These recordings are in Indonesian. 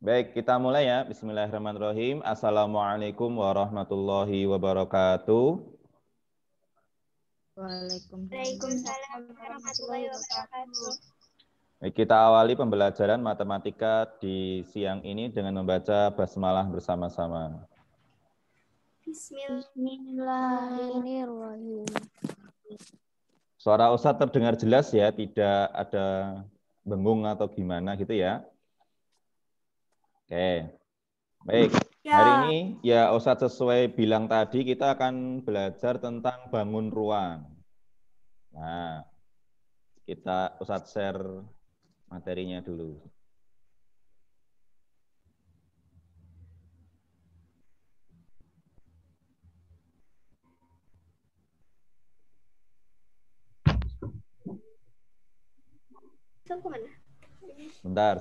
Baik, kita mulai ya. Bismillahirrahmanirrahim. Assalamualaikum warahmatullahi wabarakatuh. Waalaikumsalam warahmatullahi wabarakatuh. Baik, kita awali pembelajaran matematika di siang ini dengan membaca basmalah bersama-sama. Bismillahirrahmanirrahim. Suara Ustadz terdengar jelas ya, tidak ada bengung atau gimana gitu ya. Oke. Baik, hari ini ya Ustadz sesuai bilang tadi kita akan belajar tentang bangun ruang. Nah, kita Ustadz share materinya dulu. Sebentar.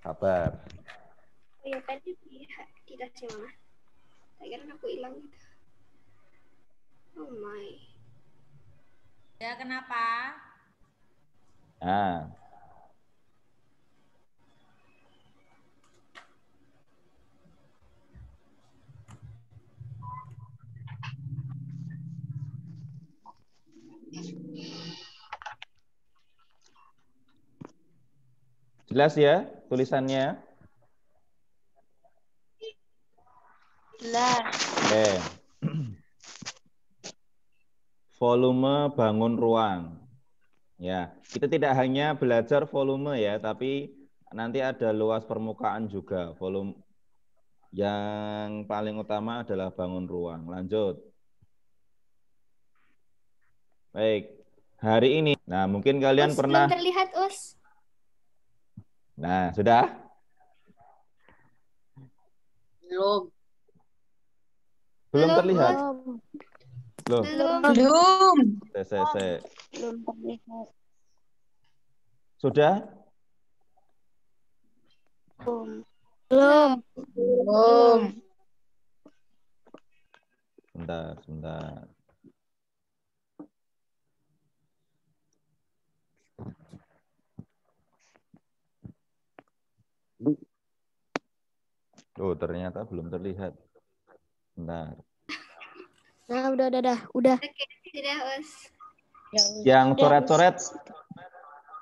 Sabar. Oh ya tadi dikasih mana? Akhirnya aku hilang. Oh my. Ya kenapa? Nah. Jelas ya tulisannya? Jelas. Oke. Volume bangun ruang. Ya, kita tidak hanya belajar volume ya, tapi nanti ada luas permukaan juga. Volume yang paling utama adalah bangun ruang. Lanjut. Baik. Hari ini, nah mungkin kalian pernah. Belum terlihat, Us. Nah, sudah? Belum. Belum terlihat? Belum. Belum. Belum terlihat. Sudah? Belum. Sebentar. Oh, ternyata belum terlihat. Bentar. Nah, udah. Oke, sudah, Us. Yang coret-coret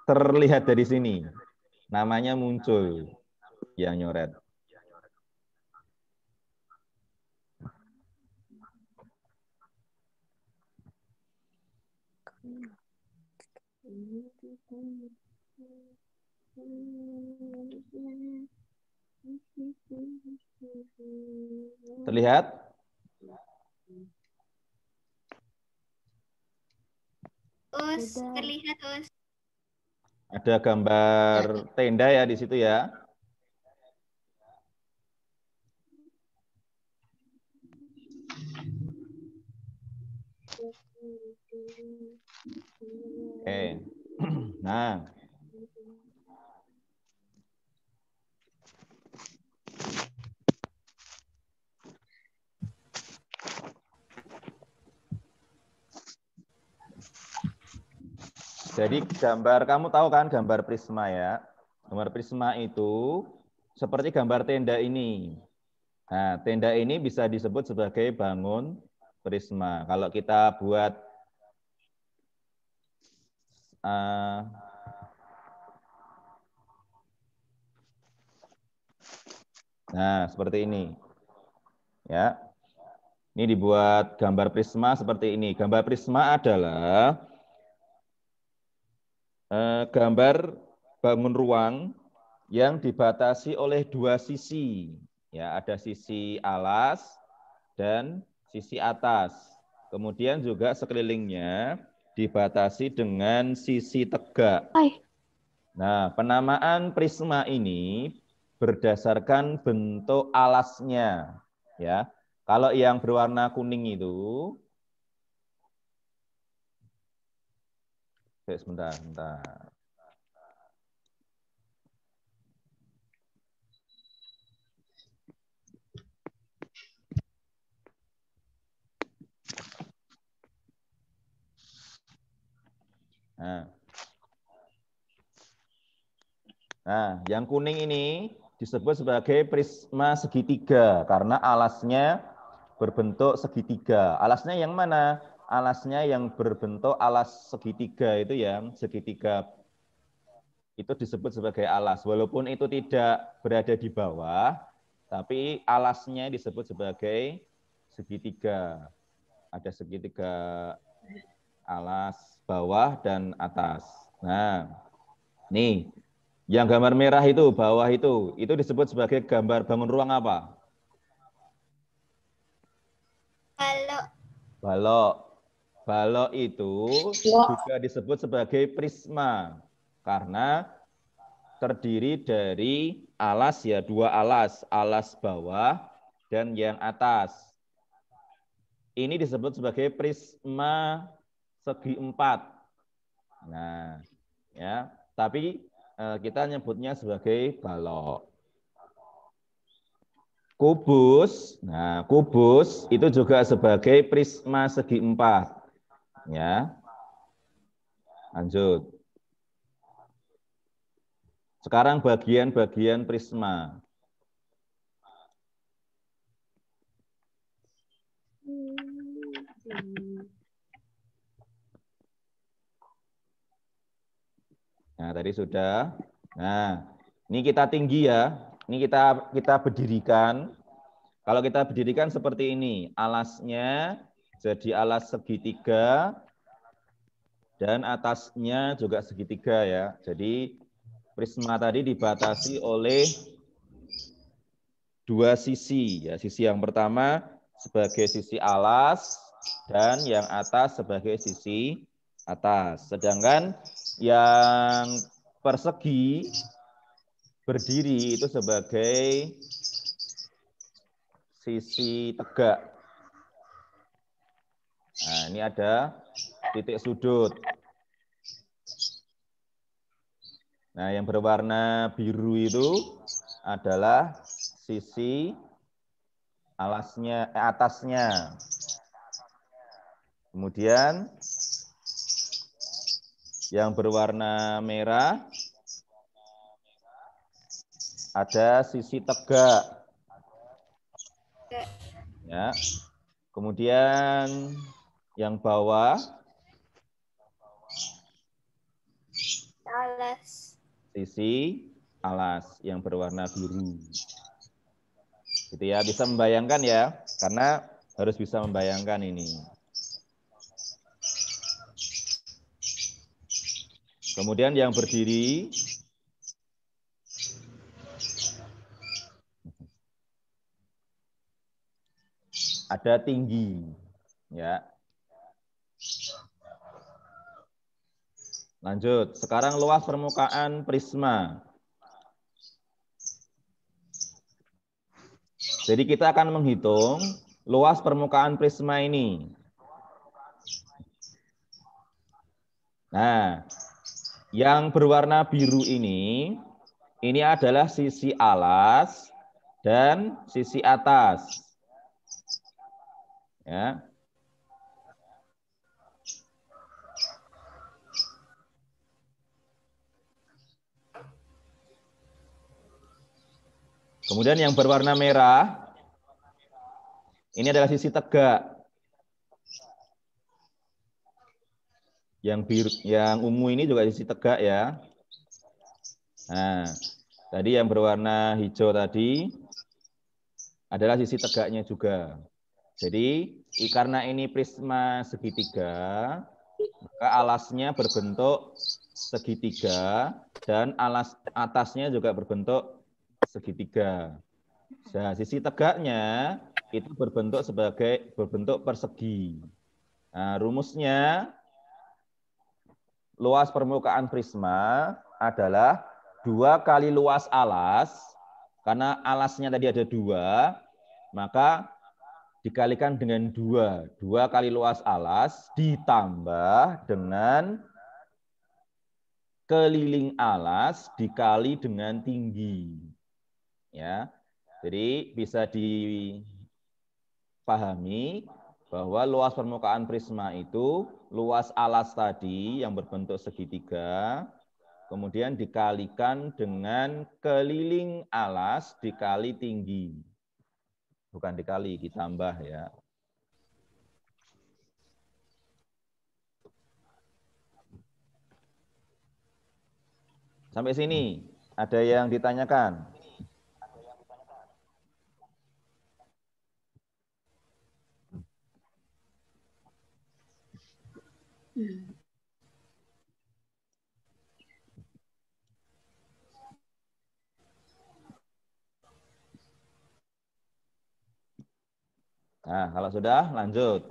terlihat dari sini. Namanya muncul yang nyoret. Terlihat? Us, terlihat, Us. Ada gambar tenda ya di situ ya. Oke. Nah. Jadi gambar, kamu tahu kan gambar prisma ya. Gambar prisma itu seperti gambar tenda ini. Nah, tenda ini bisa disebut sebagai bangun prisma. Kalau kita buat nah, seperti ini. Ya. Ini dibuat gambar prisma seperti ini. Gambar prisma adalah gambar bangun ruang yang dibatasi oleh dua sisi. Ya, ada sisi alas dan sisi atas. Kemudian juga sekelilingnya dibatasi dengan sisi tegak. Nah, penamaan prisma ini berdasarkan bentuk alasnya. Ya, kalau yang berwarna kuning itu, sebentar. Nah, yang kuning ini disebut sebagai prisma segitiga karena alasnya berbentuk segitiga. Alasnya yang mana? Alasnya yang berbentuk alas segitiga itu ya, segitiga itu disebut sebagai alas. Walaupun itu tidak berada di bawah, tapi alasnya disebut sebagai segitiga. Ada segitiga alas bawah dan atas. Nah, nih, yang gambar merah itu, bawah itu disebut sebagai gambar bangun ruang apa? Balok. Balok. Balok itu juga disebut sebagai prisma karena terdiri dari alas ya, dua alas, alas bawah dan yang atas. Ini disebut sebagai prisma segi empat. Nah, ya, tapi kita nyebutnya sebagai balok. Kubus, nah kubus itu juga sebagai prisma segi empat. Ya, lanjut. Sekarang bagian-bagian prisma. Nah, tadi sudah. Nah, ini kita tinggi ya. Ini kita berdirikan. Kalau kita berdirikan seperti ini, alasnya jadi alas segitiga dan atasnya juga segitiga ya. Jadi prisma tadi dibatasi oleh dua sisi ya. Sisi yang pertama sebagai sisi alas dan yang atas sebagai sisi atas. Sedangkan yang persegi berdiri itu sebagai sisi tegak. Nah, ini ada titik sudut. Nah, yang berwarna biru itu adalah sisi alasnya, atasnya. Kemudian yang berwarna merah ada sisi tegak. Ya. Kemudian yang bawah Alas. sisi alas yang berwarna biru. Gitu ya, bisa membayangkan ya, karena harus bisa membayangkan ini. Kemudian yang berdiri ada tinggi, ya. Lanjut, sekarang luas permukaan prisma. Jadi kita akan menghitung luas permukaan prisma ini. Nah, yang berwarna biru ini adalah sisi alas dan sisi atas. Ya. Kemudian yang berwarna merah, ini adalah sisi tegak. Yang biru, yang ungu ini juga sisi tegak ya. Nah, tadi yang berwarna hijau tadi adalah sisi tegaknya juga. Jadi, karena ini prisma segitiga, maka alasnya berbentuk segitiga dan alas atasnya juga berbentuk segitiga. Nah, sisi tegaknya itu berbentuk persegi. Nah, rumusnya luas permukaan prisma adalah 2 kali luas alas, karena alasnya tadi ada 2, maka dikalikan dengan 2. 2 kali luas alas ditambah dengan keliling alas dikali dengan tinggi. Ya. Jadi bisa dipahami bahwa luas permukaan prisma itu luas alas tadi yang berbentuk segitiga, kemudian dikalikan dengan keliling alas dikali tinggi. Bukan dikali, ditambah ya. Sampai sini, ada yang ditanyakan? Nah, kalau sudah, lanjut.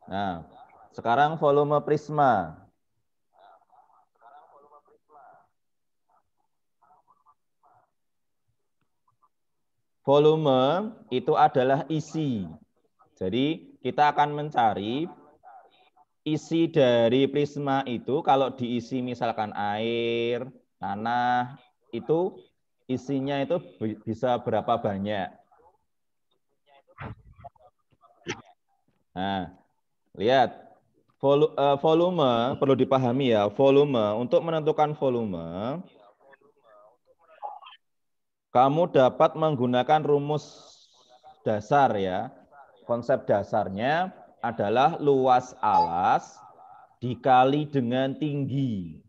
Nah, sekarang volume prisma. Volume itu adalah isi. Jadi, kita akan mencari isi dari prisma itu, kalau diisi misalkan air, tanah, itu isinya itu bisa berapa banyak. Nah, lihat, volume perlu dipahami ya, volume, untuk menentukan volume, kamu dapat menggunakan rumus dasar ya. Konsep dasarnya adalah luas alas dikali dengan tinggi.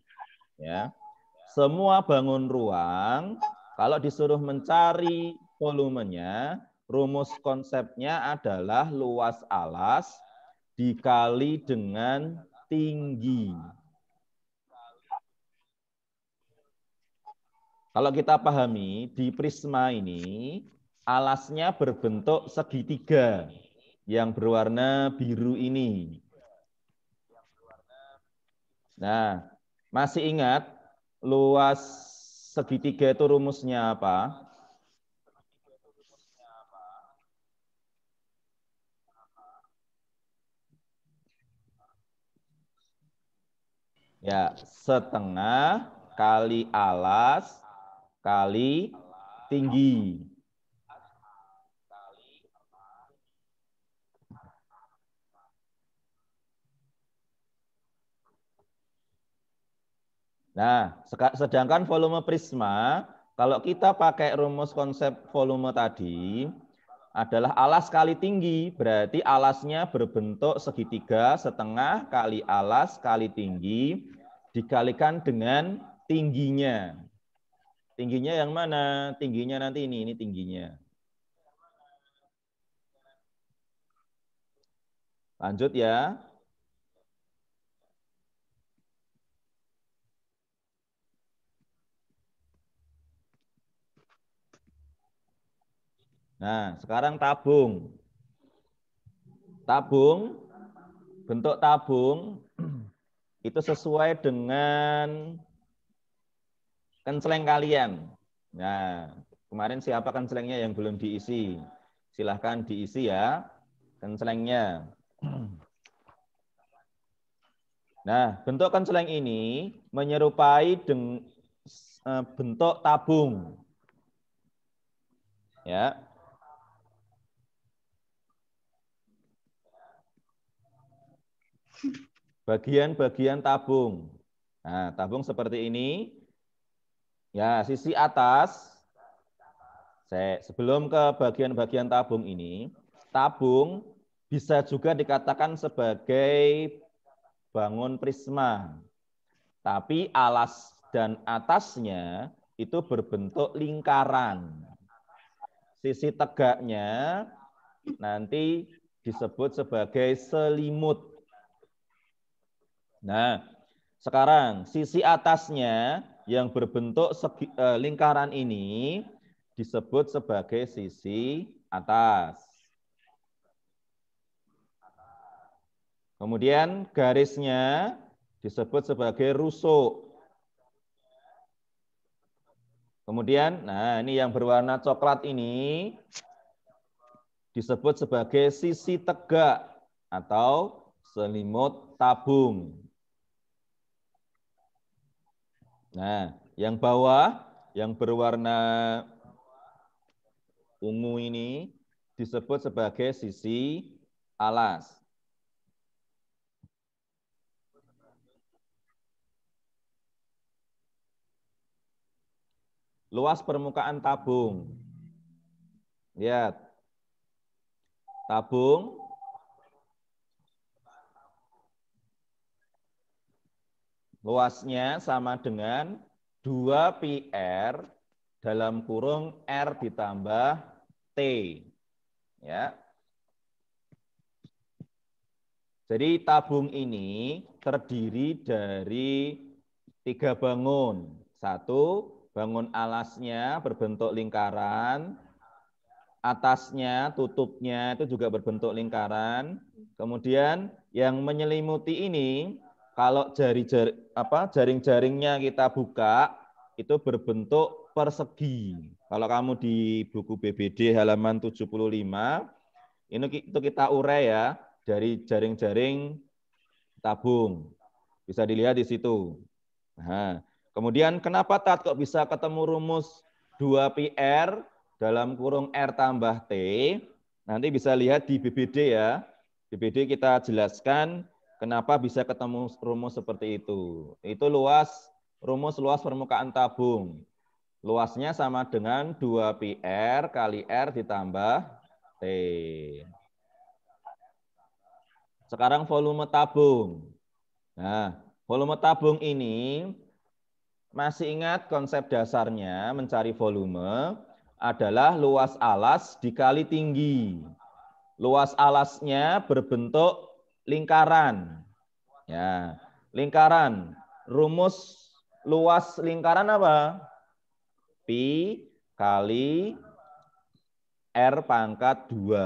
Ya. Semua bangun ruang, kalau disuruh mencari volumenya, rumus konsepnya adalah luas alas dikali dengan tinggi. Kalau kita pahami, di prisma ini, alasnya berbentuk segitiga yang berwarna biru ini. Nah, masih ingat luas segitiga itu rumusnya apa? Ya, setengah kali alas kali tinggi. Nah, sedangkan volume prisma, kalau kita pakai rumus konsep volume tadi, adalah alas kali tinggi, berarti alasnya berbentuk segitiga, setengah kali alas kali tinggi, dikalikan dengan tingginya. Tingginya yang mana? Tingginya nanti ini tingginya. Lanjut ya. Nah, sekarang tabung. Tabung, bentuk tabung itu sesuai dengan kenceleng kalian. Nah, kemarin siapa kencelengnya yang belum diisi? Silahkan diisi ya, kencelengnya. Nah, bentuk kenceleng ini menyerupai bentuk tabung. Ya. Bagian-bagian tabung. Nah, tabung seperti ini. Ya, sisi atas. Sebelum ke bagian-bagian tabung ini, tabung bisa juga dikatakan sebagai bangun prisma. Tapi alas dan atasnya itu berbentuk lingkaran. Sisi tegaknya nanti disebut sebagai selimut. Nah, sekarang sisi atasnya yang berbentuk lingkaran ini disebut sebagai sisi atas. Kemudian garisnya disebut sebagai rusuk. Kemudian, nah ini yang berwarna coklat ini disebut sebagai sisi tegak atau selimut tabung. Nah, yang bawah yang berwarna ungu ini disebut sebagai sisi alas. luas permukaan tabung. Lihat. Tabung luasnya sama dengan 2 pi R dalam kurung R ditambah T. Ya. Jadi tabung ini terdiri dari 3 bangun. 1, bangun alasnya berbentuk lingkaran, atasnya, tutupnya itu juga berbentuk lingkaran. Kemudian yang menyelimuti ini, kalau jaring-jaringnya kita buka, itu berbentuk persegi. Kalau kamu di buku BBD halaman 75, itu kita urai ya, dari jaring-jaring tabung. Bisa dilihat di situ. Nah, kemudian kenapa Tat kok bisa ketemu rumus 2 pi R dalam kurung R tambah T? Nanti bisa lihat di BBD ya. BBD kita jelaskan kenapa bisa ketemu rumus seperti itu. Itu rumus luas permukaan tabung. Luasnya sama dengan 2 pi R kali R ditambah T. Sekarang volume tabung. Nah, volume tabung ini masih ingat konsep dasarnya mencari volume adalah luas alas dikali tinggi. Luas alasnya berbentuk lingkaran. Ya, lingkaran. Rumus luas lingkaran apa? Pi kali R pangkat 2.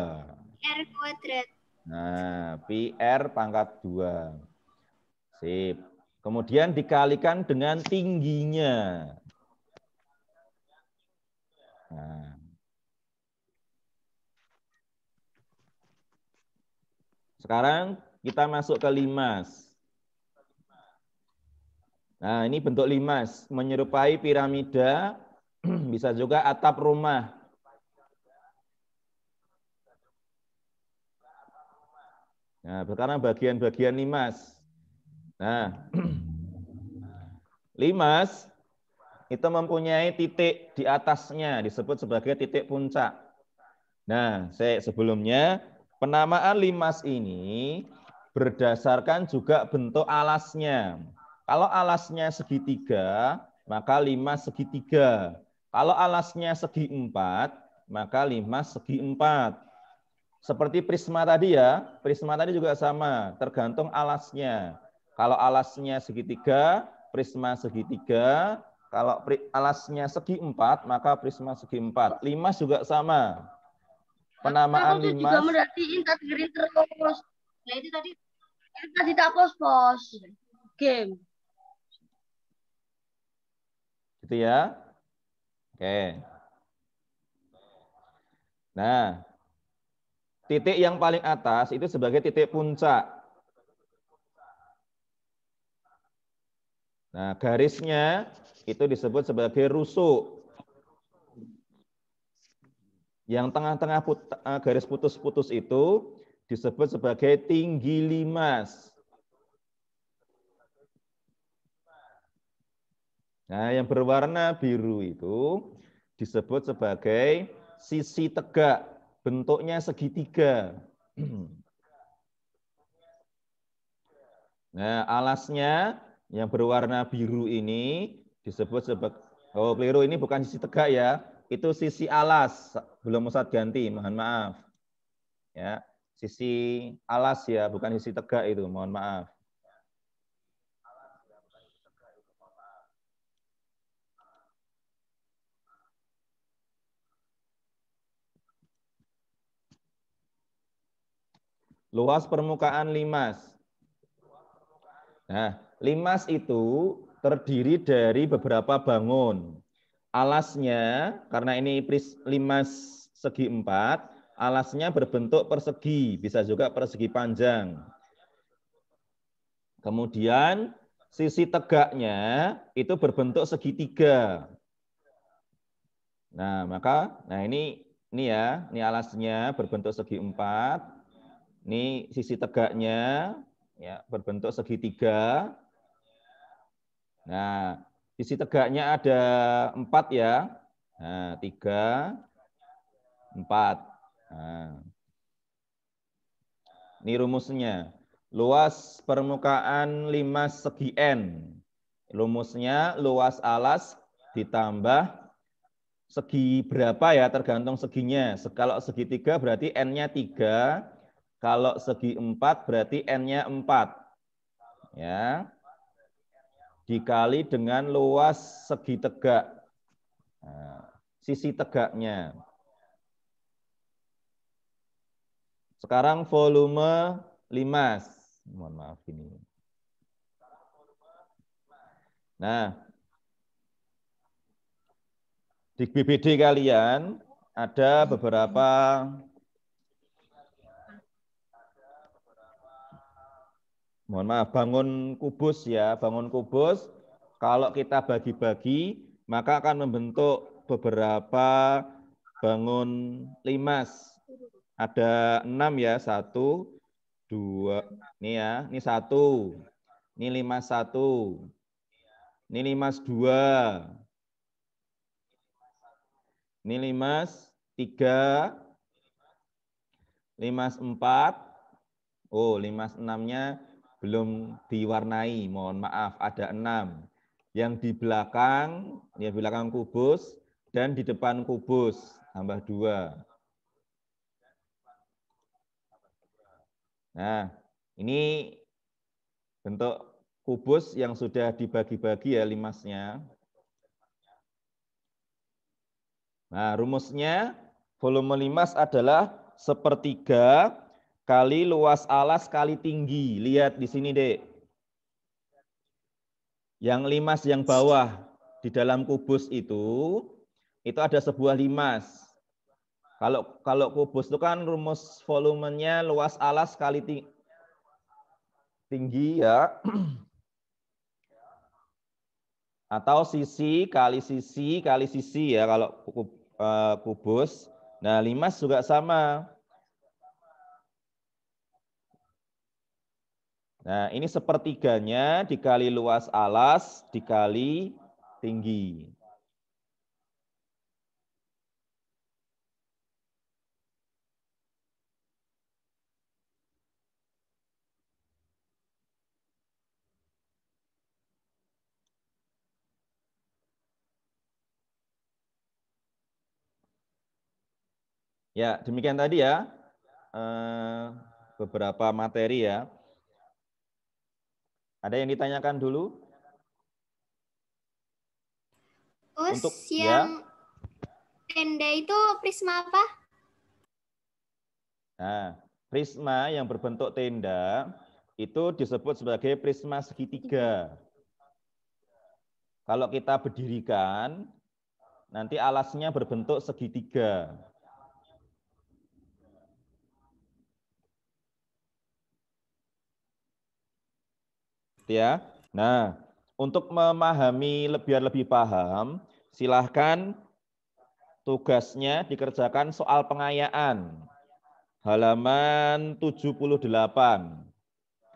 R kuadrat. Nah, pi R pangkat 2. Sip. Kemudian dikalikan dengan tingginya. Nah. Sekarang kita masuk ke limas. Nah, ini bentuk limas. Menyerupai piramida, bisa juga atap rumah. Nah, sekarang bagian-bagian limas. Nah, limas itu mempunyai titik di atasnya, disebut sebagai titik puncak. Nah, sebelumnya penamaan limas ini berdasarkan juga bentuk alasnya. Kalau alasnya segitiga, maka limas segitiga. Kalau alasnya segi 4, maka limas segi 4. Seperti prisma tadi ya, prisma tadi juga sama, tergantung alasnya. Kalau alasnya segitiga, prisma segitiga. Kalau alasnya segi 4, maka prisma segi 4. Limas juga sama. Penamaan juga limas. merhatiin tadi green terus. Nah itu tadi tak pos game. Gitu ya. Oke. Nah, titik yang paling atas itu sebagai titik puncak. Nah, garisnya itu disebut sebagai rusuk. Yang tengah-tengah garis putus-putus itu disebut sebagai tinggi limas. Nah, yang berwarna biru itu disebut sebagai sisi tegak, bentuknya segitiga. Nah, alasnya yang berwarna biru ini disebut sebagai, oh keliru, ini bukan sisi tegak ya, itu sisi alas, belum Ustadz ganti, mohon maaf. Ya, sisi alas ya, bukan sisi tegak itu, mohon maaf. Luas permukaan limas. Nah, limas itu terdiri dari beberapa bangun. Alasnya, karena ini limas segi 4, alasnya berbentuk persegi, bisa juga persegi panjang. Kemudian sisi tegaknya itu berbentuk segitiga. Nah, ini ya, ini alasnya berbentuk segi 4. Ini sisi tegaknya ya berbentuk segitiga. Nah, Sisi tegaknya ada 4 ya. Nah, 3, 4. Nah. Ini rumusnya. Luas permukaan limas segi N. Rumusnya luas alas ditambah segi berapa ya, tergantung seginya. Kalau segi 3 berarti N-nya 3. Kalau segi 4 berarti N-nya 4. Ya. Dikali dengan luas segi tegak. Nah, sisi tegaknya. Sekarang volume limas. Mohon maaf ini. Nah, di BBD kalian ada beberapa bangun kubus ya. Bangun kubus kalau kita bagi-bagi maka akan membentuk beberapa bangun limas. Ada 6 ya, 1, 2, ini ya, ini 1, ini limas 1, ini limas 2, ini limas 3, limas 4, oh limas 6-nya belum diwarnai, mohon maaf, ada 6. Yang di belakang kubus, dan di depan kubus, tambah 2. Nah, ini bentuk kubus yang sudah dibagi-bagi ya limasnya. Nah, rumusnya volume limas adalah 1/3 kali luas alas kali tinggi. Lihat di sini, Dek. Yang limas yang bawah di dalam kubus itu ada sebuah limas. Kalau kubus itu kan rumus volumenya luas alas kali tinggi ya. Atau sisi kali sisi ya kalau kubus. Nah, limas juga sama. Nah, ini 1/3-nya dikali luas alas dikali tinggi. Ya, demikian tadi ya beberapa materi ya. Ada yang ditanyakan dulu? Untuk yang tenda itu prisma apa? Nah, prisma yang berbentuk tenda itu disebut sebagai prisma segitiga. Kalau kita berdirikan, nanti alasnya berbentuk segitiga. Ya. Nah, untuk memahami biar lebih paham, silahkan tugasnya dikerjakan soal pengayaan. Halaman 78.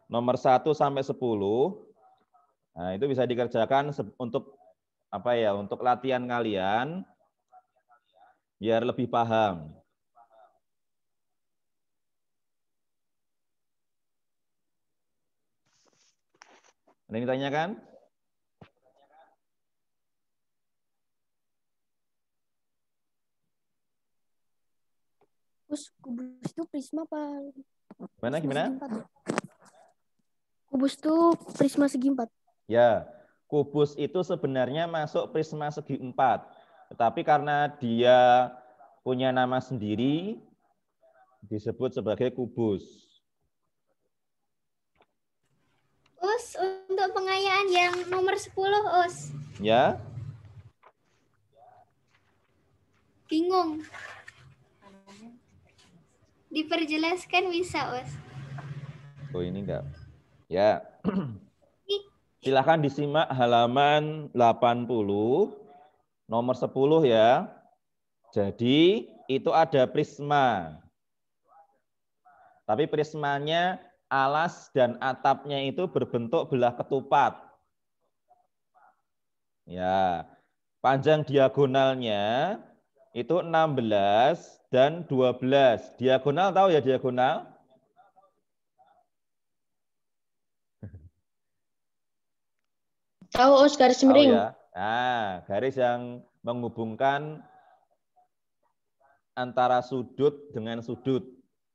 Nomor 1 sampai 10. Nah, itu bisa dikerjakan untuk apa ya? Untuk latihan kalian biar lebih paham. Ada yang ditanyakan? Terus kubus itu prisma apa? Gimana? Kubus itu prisma segi 4. Ya, kubus itu sebenarnya masuk prisma segi 4. Tetapi karena dia punya nama sendiri, disebut sebagai kubus. Us, untuk pengayaan yang nomor 10, Us. Ya. Bingung. Diperjelaskan bisa, Us. Oh, ini enggak. Ya. Silakan disimak halaman 80, nomor 10 ya. Jadi, itu ada prisma. Tapi prismanya alas dan atapnya itu berbentuk belah ketupat. Ya. Panjang diagonalnya itu 16 dan 12. Diagonal tahu ya diagonal? Tahu Us garis Tahu miring. ya. Nah, garis yang menghubungkan antara sudut dengan sudut.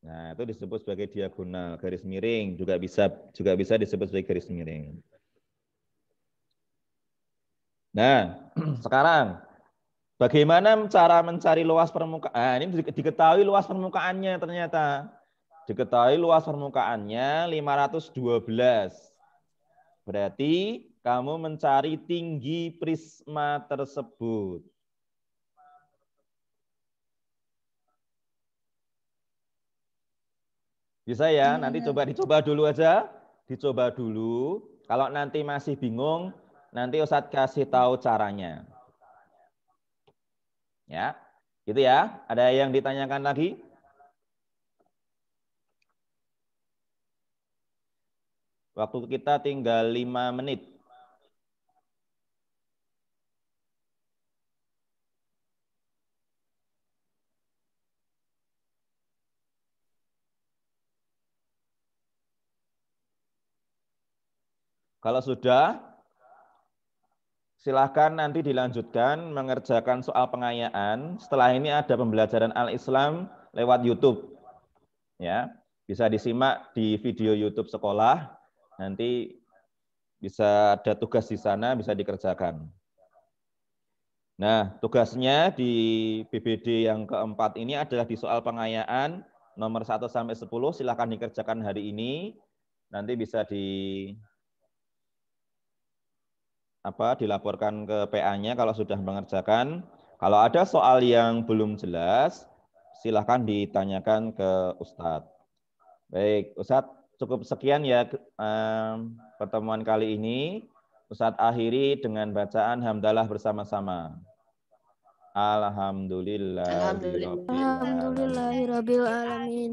Nah, itu disebut sebagai diagonal, garis miring juga bisa disebut sebagai garis miring. Nah, sekarang bagaimana cara mencari luas permukaan? Nah, ini diketahui luas permukaannya ternyata. Diketahui luas permukaannya 512. Berarti kamu mencari tinggi prisma tersebut. Bisa ya, nanti dicoba dulu aja. Dicoba dulu. Kalau nanti masih bingung, nanti Ustadz kasih tahu caranya. Ya, gitu ya. Ada yang ditanyakan lagi? Waktu kita tinggal 5 menit. Kalau sudah, silahkan nanti dilanjutkan mengerjakan soal pengayaan. Setelah ini ada pembelajaran Al-Islam lewat YouTube. Ya, bisa disimak di video YouTube sekolah. Nanti bisa ada tugas di sana, bisa dikerjakan. Nah, tugasnya di BBD yang keempat ini adalah di soal pengayaan nomor 1 sampai 10. Silahkan dikerjakan hari ini. Nanti bisa dilaporkan ke PA-nya kalau sudah mengerjakan. Kalau ada soal yang belum jelas, silahkan ditanyakan ke Ustadz. Baik, Ustadz cukup sekian ya pertemuan kali ini. Ustadz akhiri dengan bacaan hamdalah bersama-sama. Alhamdulillahirabbil alamin. Alhamdulillahirabbil alamin.